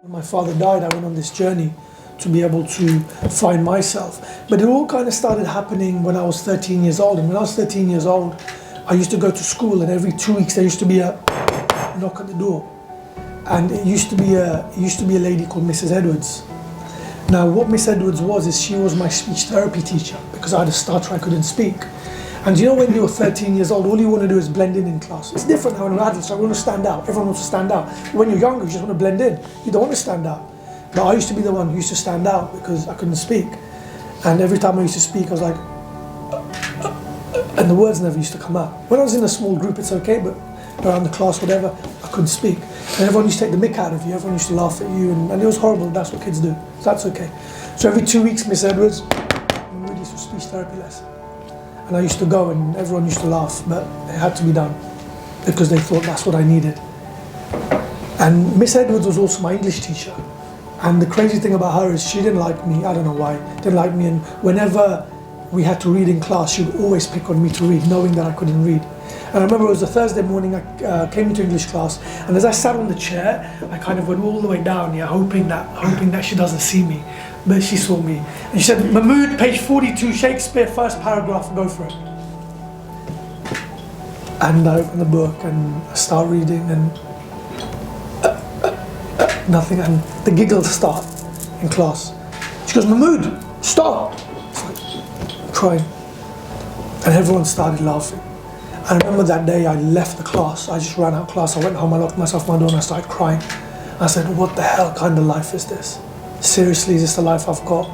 When my father died, I went on this journey to be able to find myself. But it all kind of started happening when I was 13 years old. And when I was 13 years old, I used to go to school, and every 2 weeks there used to be a knock at the door. And it used to be a lady called Mrs. Edwards. Now what Miss Edwards was is she was my speech therapy teacher, because I had a stutter, I couldn't speak. And you know, when you're 13 years old, all you want to do is blend in class. It's different now when you're adults, so we want to stand out. Everyone wants to stand out. When you're younger, you just want to blend in. You don't want to stand out. But I used to be the one who used to stand out because I couldn't speak. And every time I used to speak, I was like, and the words never used to come out. When I was in a small group, it's okay, but around the class, whatever, I couldn't speak. And everyone used to take the mick out of you. Everyone used to laugh at you, and it was horrible. That's what kids do. So that's okay. So every 2 weeks, Miss Edwards, we used to speech therapy lesson. And I used to go, and everyone used to laugh, but it had to be done because they thought that's what I needed. And Miss Edwards was also my English teacher. And the crazy thing about her is she didn't like me. I don't know why. Didn't like me. And whenever we had to read in class, she would always pick on me to read, knowing that I couldn't read. And I remember it was a Thursday morning, I came into English class, and as I sat on the chair, I kind of went all the way down, hoping that she doesn't see me. But she saw me. And she said, "Mahmood, page 42, Shakespeare, first paragraph, go for it." And I open the book and I start reading, and nothing, and the giggles start in class. She goes, "Mahmood, stop!" It's like, crying. And everyone started laughing. I remember that day I left the class. I just ran out of class. I went home, I locked myself in my door, and I started crying. I said, what the hell kind of life is this? Seriously, is this the life I've got?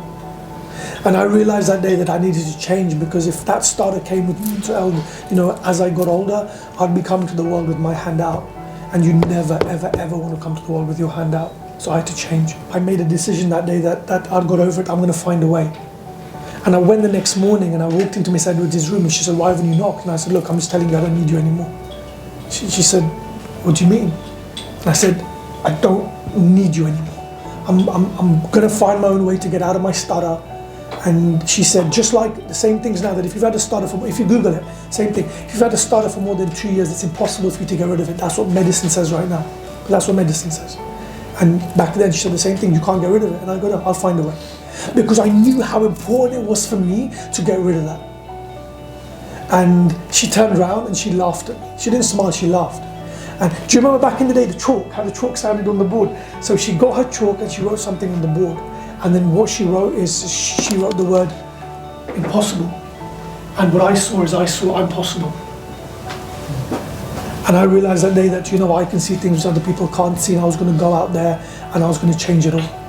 And I realized that day that I needed to change, because if that starter came with me to, as I got older, I'd be coming to the world with my hand out. And you never, ever, ever want to come to the world with your hand out. So I had to change. I made a decision that day that I'd got over it, I'm going to find a way. And I went the next morning and I walked into Miss Edwards' room, and she said, "Why haven't you knocked?" And I said, "Look, I'm just telling you I don't need you anymore." She said, "What do you mean?" And I said, "I don't need you anymore. I'm going to find my own way to get out of my stutter." And she said, just like the same things now, that if you've had a stutter if you Google it, same thing. If you've had a stutter for more than 2 years, it's impossible for you to get rid of it. That's what medicine says right now. That's what medicine says. And back then she said the same thing, you can't get rid of it. And I go, no, I'll find a way. Because I knew how important it was for me to get rid of that. And she turned around and she laughed at me. She didn't smile, she laughed. And do you remember back in the day, the chalk, how the chalk sounded on the board? So she got her chalk and she wrote something on the board. And then what she wrote is, she wrote the word impossible. And what I saw is, I saw impossible. And I realized that day that, I can see things other people can't see, and I was going to go out there and I was going to change it all.